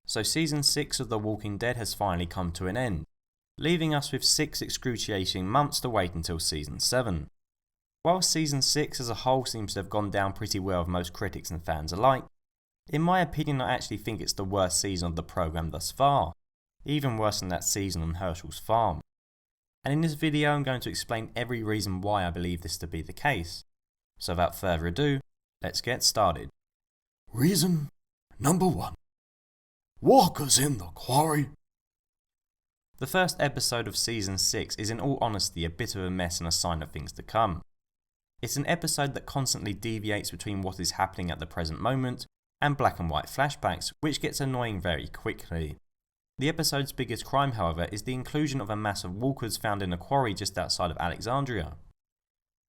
So season 6 of The Walking Dead has finally come to an end, leaving us with 6 excruciating months to wait until season 7. While season 6 as a whole seems to have gone down pretty well with most critics and fans alike, in my opinion I actually think it's the worst season of the programme thus far, even worse than that season on Herschel's farm. And in this video I'm going to explain every reason why I believe this to be the case. So without further ado, let's get started. Reason number 1. Walkers in the quarry. The first episode of season 6 is in all honesty a bit of a mess and a sign of things to come. It's an episode that constantly deviates between what is happening at the present moment and black and white flashbacks, which gets annoying very quickly. The episode's biggest crime, however, is the inclusion of a mass of walkers found in a quarry just outside of Alexandria.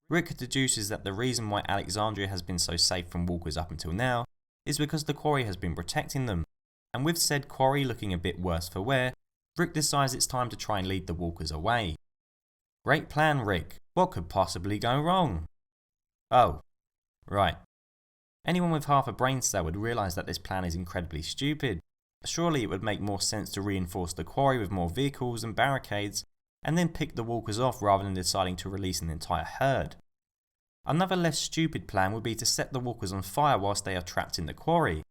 Rick deduces that the reason why Alexandria has been so safe from walkers up until now is because the quarry has been protecting them, and with said quarry looking a bit worse for wear, Rick decides it's time to try and lead the walkers away. Great plan, Rick. What could possibly go wrong? Oh, right. Anyone with half a brain cell would realise that this plan is incredibly stupid. Surely it would make more sense to reinforce the quarry with more vehicles and barricades, and then pick the walkers off rather than deciding to release an entire herd. Another less stupid plan would be to set the walkers on fire whilst they are trapped in the quarry.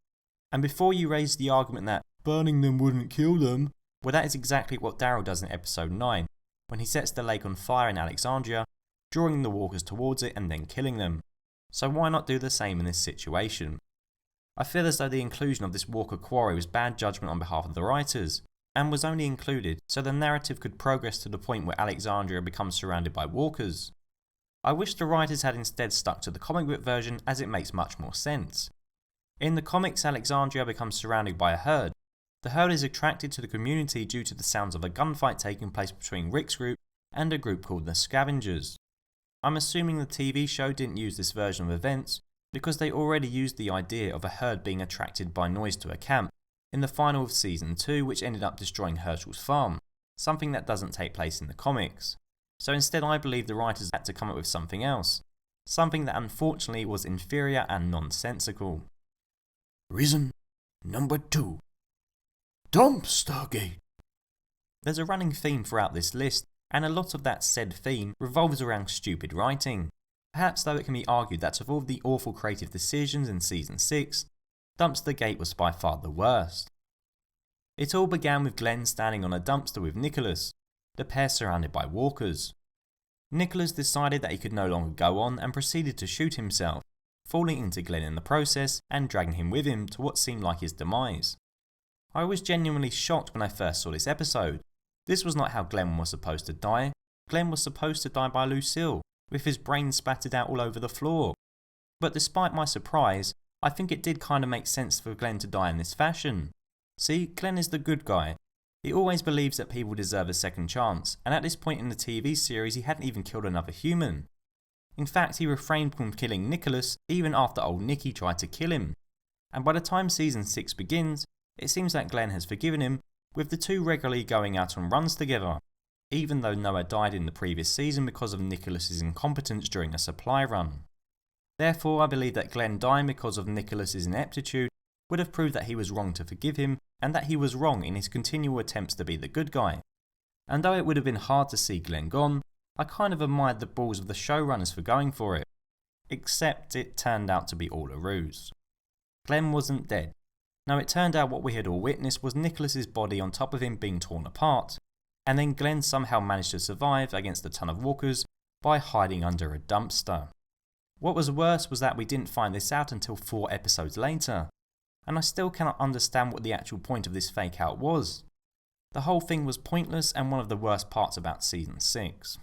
And before you raise the argument that burning them wouldn't kill them, well, that is exactly what Daryl does in episode 9, when he sets the lake on fire in Alexandria, drawing the walkers towards it and then killing them. So why not do the same in this situation? I feel as though the inclusion of this walker quarry was bad judgment on behalf of the writers, and was only included so the narrative could progress to the point where Alexandria becomes surrounded by walkers. I wish the writers had instead stuck to the comic book version, as it makes much more sense. In the comics, Alexandria becomes surrounded by a herd. The herd is attracted to the community due to the sounds of a gunfight taking place between Rick's group and a group called the Scavengers. I'm assuming the TV show didn't use this version of events because they already used the idea of a herd being attracted by noise to a camp in the final of season 2, which ended up destroying Herschel's farm, something that doesn't take place in the comics. So instead I believe the writers had to come up with something else, something that unfortunately was inferior and nonsensical. Reason number 2. Dumpstergate. There's a running theme throughout this list, and a lot of that said theme revolves around stupid writing. Perhaps though it can be argued that of all the awful creative decisions in season 6, Dumpstergate was by far the worst. It all began with Glenn standing on a dumpster with Nicholas, the pair surrounded by walkers. Nicholas decided that he could no longer go on and proceeded to shoot himself, falling into Glenn in the process and dragging him with him to what seemed like his demise. I was genuinely shocked when I first saw this episode. This was not how Glenn was supposed to die. Glenn was supposed to die by Lucille, with his brain splattered out all over the floor. But despite my surprise, I think it did kind of make sense for Glenn to die in this fashion. See, Glenn is the good guy. He always believes that people deserve a second chance, and at this point in the TV series he hadn't even killed another human. In fact, he refrained from killing Nicholas even after old Nicky tried to kill him. And by the time season 6 begins, it seems that Glenn has forgiven him, with the two regularly going out on runs together, even though Noah died in the previous season because of Nicholas's incompetence during a supply run. Therefore, I believe that Glenn dying because of Nicholas's ineptitude would have proved that he was wrong to forgive him, and that he was wrong in his continual attempts to be the good guy. And though it would have been hard to see Glenn gone, I kind of admired the balls of the showrunners for going for it. Except it turned out to be all a ruse. Glenn wasn't dead. No, it turned out what we had all witnessed was Nicholas's body on top of him being torn apart, and then Glenn somehow managed to survive against a ton of walkers by hiding under a dumpster. What was worse was that we didn't find this out until 4 episodes later, and I still cannot understand what the actual point of this fake out was. The whole thing was pointless and one of the worst parts about season 6.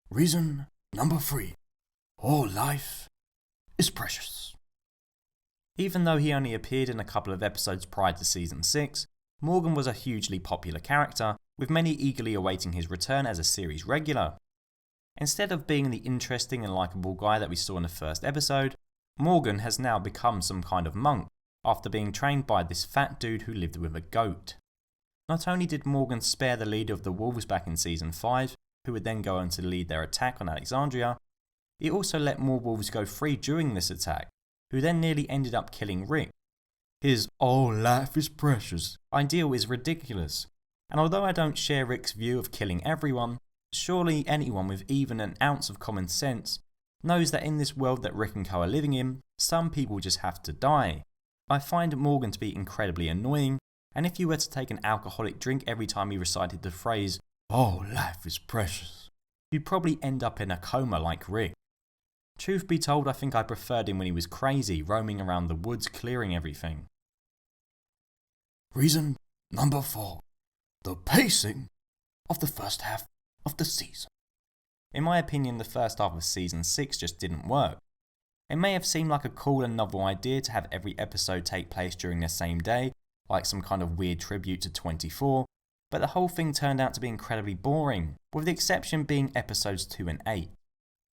Reason number 3. All life is precious. Even though he only appeared in a couple of episodes prior to season 6, Morgan was a hugely popular character, with many eagerly awaiting his return as a series regular. Instead of being the interesting and likeable guy that we saw in the first episode, Morgan has now become some kind of monk, after being trained by this fat dude who lived with a goat. Not only did Morgan spare the leader of the wolves back in season 5, who would then go on to lead their attack on Alexandria, he also let more wolves go free during this attack, who then nearly ended up killing Rick. His "all life is precious" ideal is ridiculous, and although I don't share Rick's view of killing everyone, surely anyone with even an ounce of common sense knows that in this world that Rick and Co are living in, some people just have to die. I find Morgan to be incredibly annoying, and if you were to take an alcoholic drink every time he recited the phrase, "all life is precious," you'd probably end up in a coma like Rick. Truth be told, I think I preferred him when he was crazy, roaming around the woods clearing everything. Reason number 4. The pacing of the first half of the season. In my opinion, the first half of season 6 just didn't work. It may have seemed like a cool and novel idea to have every episode take place during the same day, like some kind of weird tribute to 24, but the whole thing turned out to be incredibly boring, with the exception being episodes 2 and 8.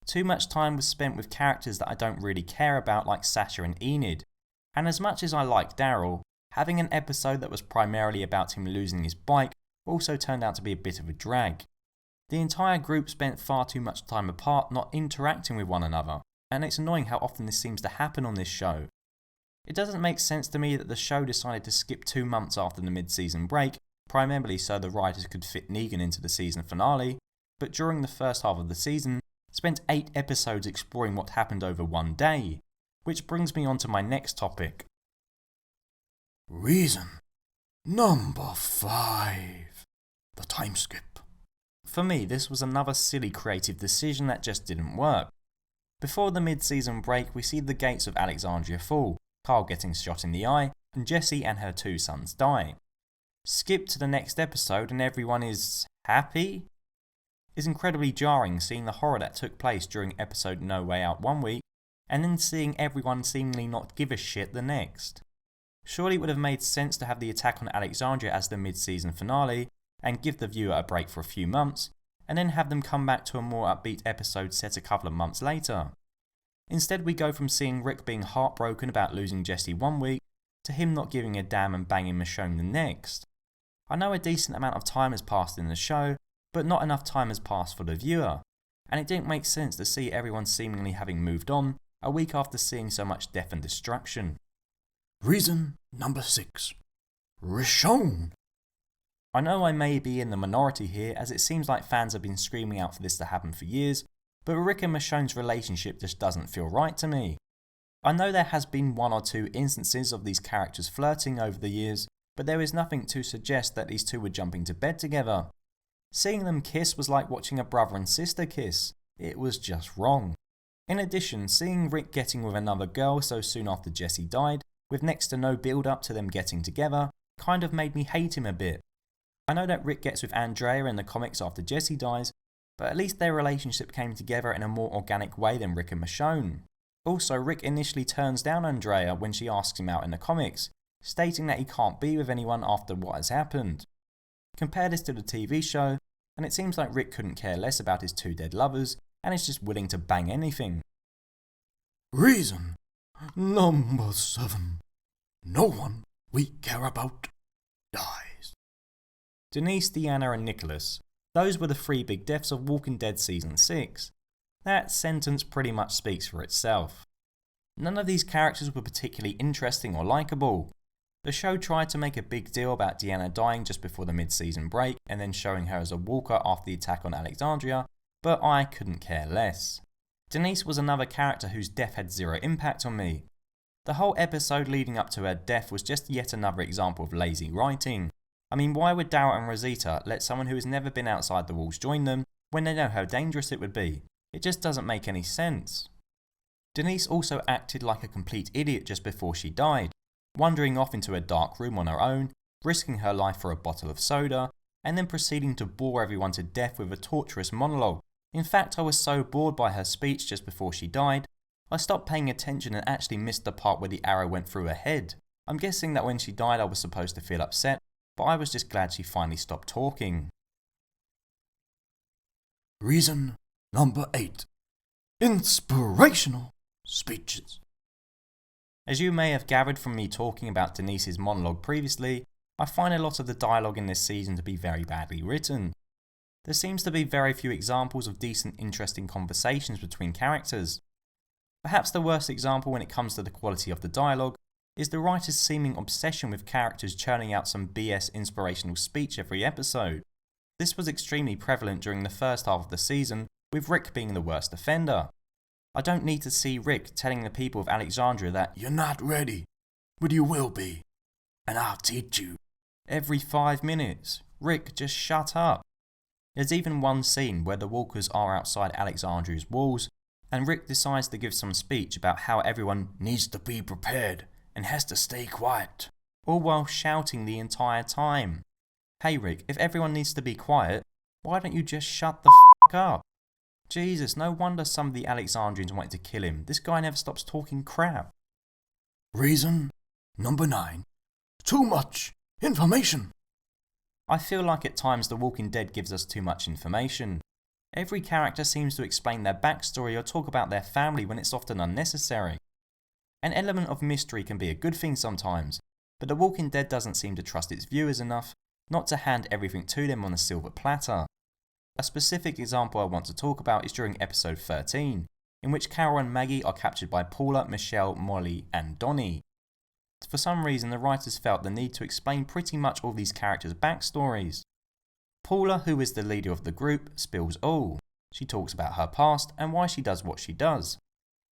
Too much time was spent with characters that I don't really care about, like Sasha and Enid, and as much as I like Daryl, having an episode that was primarily about him losing his bike also turned out to be a bit of a drag. The entire group spent far too much time apart, not interacting with one another, and it's annoying how often this seems to happen on this show. It doesn't make sense to me that the show decided to skip 2 months after the mid-season break, primarily so the writers could fit Negan into the season finale, but during the first half of the season, spent 8 episodes exploring what happened over one day, which brings me on to my next topic. Reason number 5. The time skip. For me, this was another silly creative decision that just didn't work. Before the mid-season break, we see the gates of Alexandria fall, Carl getting shot in the eye, and Jessie and her 2 sons die. Skip to the next episode and everyone is happy? It's incredibly jarring seeing the horror that took place during episode No Way Out one week, and then seeing everyone seemingly not give a shit the next. Surely it would have made sense to have the attack on Alexandria as the mid-season finale, and give the viewer a break for a few months, and then have them come back to a more upbeat episode set a couple of months later. Instead, we go from seeing Rick being heartbroken about losing Jessie one week, to him not giving a damn and banging Michonne the next. I know a decent amount of time has passed in the show, but not enough time has passed for the viewer, and it didn't make sense to see everyone seemingly having moved on a week after seeing so much death and destruction. Reason number 6. Richonne. I know I may be in the minority here, as it seems like fans have been screaming out for this to happen for years, but Rick and Michonne's relationship just doesn't feel right to me. I know there has been 1 or 2 instances of these characters flirting over the years, but there is nothing to suggest that these 2 were jumping to bed together. Seeing them kiss was like watching a brother and sister kiss. It was just wrong. In addition, seeing Rick getting with another girl so soon after Jessie died, with next to no build up to them getting together, kind of made me hate him a bit. I know that Rick gets with Andrea in the comics after Jessie dies, but at least their relationship came together in a more organic way than Rick and Michonne. Also, Rick initially turns down Andrea when she asks him out in the comics, stating that he can't be with anyone after what has happened. Compare this to the TV show, and it seems like Rick couldn't care less about his 2 dead lovers, and is just willing to bang anything. Reason number 7. No one we care about dies. Denise, Deanna and Nicholas. Those were the 3 big deaths of Walking Dead Season 6. That sentence pretty much speaks for itself. None of these characters were particularly interesting or likeable. The show tried to make a big deal about Deanna dying just before the mid-season break and then showing her as a walker after the attack on Alexandria, but I couldn't care less. Denise was another character whose death had 0 impact on me. The whole episode leading up to her death was just yet another example of lazy writing. I mean, why would Daryl and Rosita let someone who has never been outside the walls join them when they know how dangerous it would be? It just doesn't make any sense. Denise also acted like a complete idiot just before she died, wandering off into a dark room on her own, risking her life for a bottle of soda, and then proceeding to bore everyone to death with a torturous monologue. In fact, I was so bored by her speech just before she died, I stopped paying attention and actually missed the part where the arrow went through her head. I'm guessing that when she died I was supposed to feel upset, but I was just glad she finally stopped talking. Reason number 8. Inspirational speeches. As you may have gathered from me talking about Denise's monologue previously, I find a lot of the dialogue in this season to be very badly written. There seems to be very few examples of decent, interesting conversations between characters. Perhaps the worst example when it comes to the quality of the dialogue is the writer's seeming obsession with characters churning out some BS inspirational speech every episode. This was extremely prevalent during the first half of the season, with Rick being the worst offender. I don't need to see Rick telling the people of Alexandria that "You're not ready, but you will be, and I'll teach you." every 5 minutes. Rick, just shut up. There's even one scene where the walkers are outside Alexandria's walls, and Rick decides to give some speech about how everyone needs to be prepared and has to stay quiet, all while shouting the entire time. Hey Rick, if everyone needs to be quiet, why don't you just shut the f*** up? Jesus, no wonder some of the Alexandrians wanted to kill him. This guy never stops talking crap. Reason number 9. Too much information. I feel like at times The Walking Dead gives us too much information. Every character seems to explain their backstory or talk about their family when it's often unnecessary. An element of mystery can be a good thing sometimes, but The Walking Dead doesn't seem to trust its viewers enough not to hand everything to them on a silver platter. A specific example I want to talk about is during episode 13, in which Carol and Maggie are captured by Paula, Michelle, Molly and Donnie. For some reason the writers felt the need to explain pretty much all these characters' backstories. Paula, who is the leader of the group, spills all. She talks about her past and why she does what she does.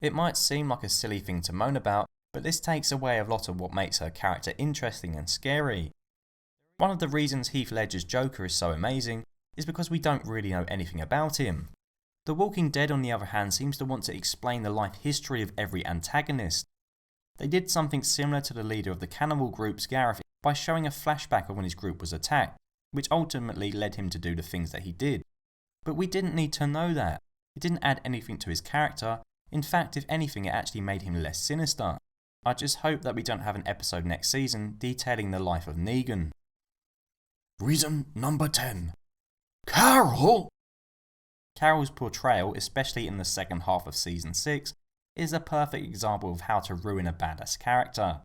It might seem like a silly thing to moan about, but this takes away a lot of what makes her character interesting and scary. One of the reasons Heath Ledger's Joker is so amazing is because we don't really know anything about him. The Walking Dead, on the other hand, seems to want to explain the life history of every antagonist. They did something similar to the leader of the cannibal group's Gareth by showing a flashback of when his group was attacked, which ultimately led him to do the things that he did. But we didn't need to know that. It didn't add anything to his character. In fact, if anything, it actually made him less sinister. I just hope that we don't have an episode next season detailing the life of Negan. Reason number 10. Carol! Carol's portrayal, especially in the second half of season 6, is a perfect example of how to ruin a badass character.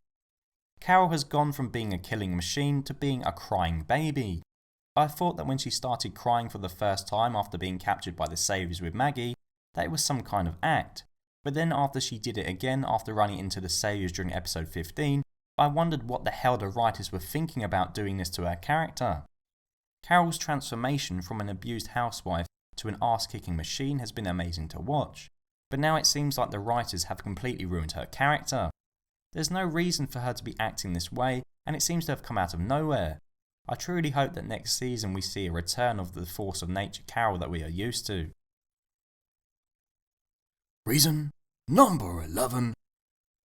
Carol has gone from being a killing machine to being a crying baby. I thought that when she started crying for the first time after being captured by the Saviors with Maggie, that it was some kind of act. But then after she did it again after running into the Saviors during episode 15, I wondered what the hell the writers were thinking about doing this to her character. Carol's transformation from an abused housewife to an ass-kicking machine has been amazing to watch, but now it seems like the writers have completely ruined her character. There's no reason for her to be acting this way, and it seems to have come out of nowhere. I truly hope that next season we see a return of the force of nature Carol that we are used to. Reason number 11.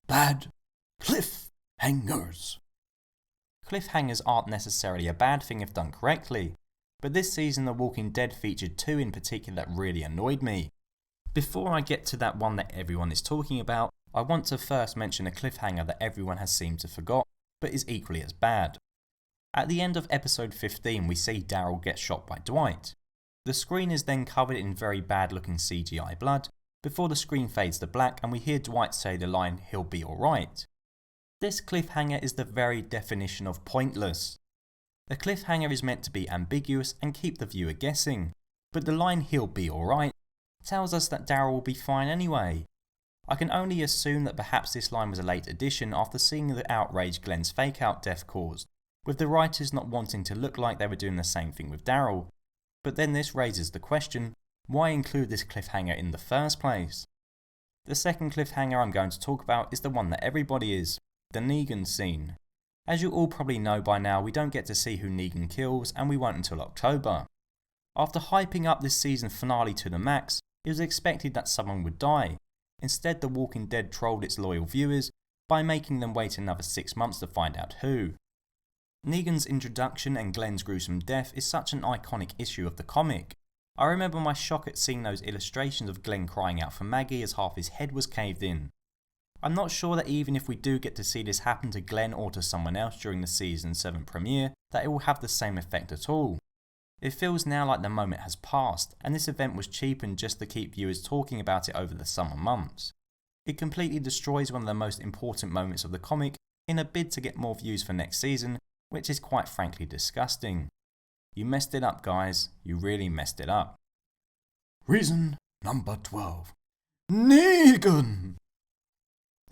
Bad cliffhangers. Cliffhangers aren't necessarily a bad thing if done correctly, but this season The Walking Dead featured 2 in particular that really annoyed me. Before I get to that one that everyone is talking about, I want to first mention a cliffhanger that everyone has seemed to forget, but is equally as bad. At the end of episode 15 we see Daryl get shot by Dwight. The screen is then covered in very bad looking CGI blood, before the screen fades to black and we hear Dwight say the line, "He'll be alright." This cliffhanger is the very definition of pointless. A cliffhanger is meant to be ambiguous and keep the viewer guessing, but the line "he'll be alright" tells us that Daryl will be fine anyway. I can only assume that perhaps this line was a late addition after seeing the outrage Glenn's fake-out death caused, with the writers not wanting to look like they were doing the same thing with Daryl. But then this raises the question, why include this cliffhanger in the first place? The second cliffhanger I'm going to talk about is the one that everybody is, the Negan scene. As you all probably know by now, we don't get to see who Negan kills, and we won't until October. After hyping up this season finale to the max, it was expected that someone would die. Instead, The Walking Dead trolled its loyal viewers by making them wait another 6 months to find out who. Negan's introduction and Glenn's gruesome death is such an iconic issue of the comic. I remember my shock at seeing those illustrations of Glenn crying out for Maggie as half his head was caved in. I'm not sure that even if we do get to see this happen to Glenn or to someone else during the season 7 premiere, that it will have the same effect at all. It feels now like the moment has passed, and this event was cheapened just to keep viewers talking about it over the summer months. It completely destroys one of the most important moments of the comic in a bid to get more views for next season, which is quite frankly disgusting. You messed it up, guys. You really messed it up. Reason number 12. Negan!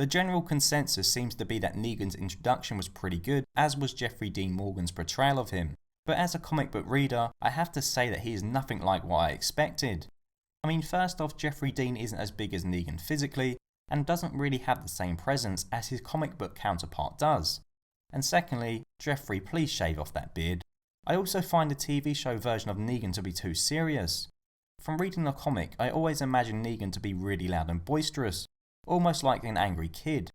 The general consensus seems to be that Negan's introduction was pretty good, as was Jeffrey Dean Morgan's portrayal of him, but as a comic book reader, I have to say that he is nothing like what I expected. I mean, first off, Jeffrey Dean isn't as big as Negan physically, and doesn't really have the same presence as his comic book counterpart does. And secondly, Jeffrey, please shave off that beard. I also find the TV show version of Negan to be too serious. From reading the comic, I always imagined Negan to be really loud and boisterous, almost like an angry kid.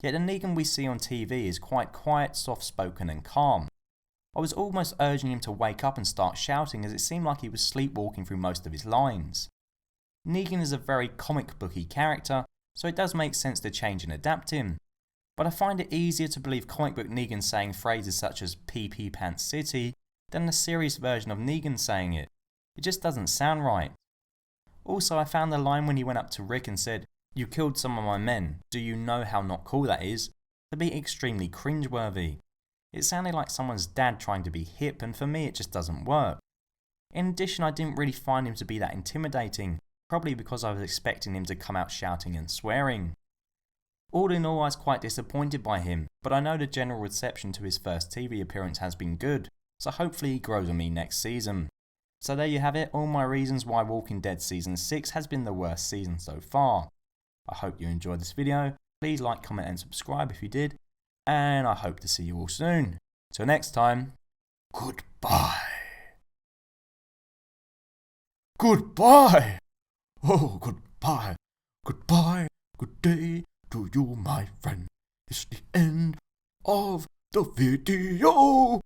Yet the Negan we see on TV is quite quiet, soft-spoken and calm. I was almost urging him to wake up and start shouting, as it seemed like he was sleepwalking through most of his lines. Negan is a very comic booky character, so it does make sense to change and adapt him. But I find it easier to believe comic book Negan saying phrases such as PP Pants City than the serious version of Negan saying it. It just doesn't sound right. Also, I found the line when he went up to Rick and said, "You killed some of my men, do you know how not cool that is?" to be extremely cringeworthy. It sounded like someone's dad trying to be hip, and for me it just doesn't work. In addition, I didn't really find him to be that intimidating, probably because I was expecting him to come out shouting and swearing. All in all, I was quite disappointed by him, but I know the general reception to his first TV appearance has been good, so hopefully he grows on me next season. So there you have it, all my reasons why Walking Dead Season 6 has been the worst season so far. I hope you enjoyed this video, please like, comment and subscribe if you did, and I hope to see you all soon. Till next time, Goodbye. Goodbye. Oh, goodbye. Goodbye. Good day to you, my friend. It's the end of the video.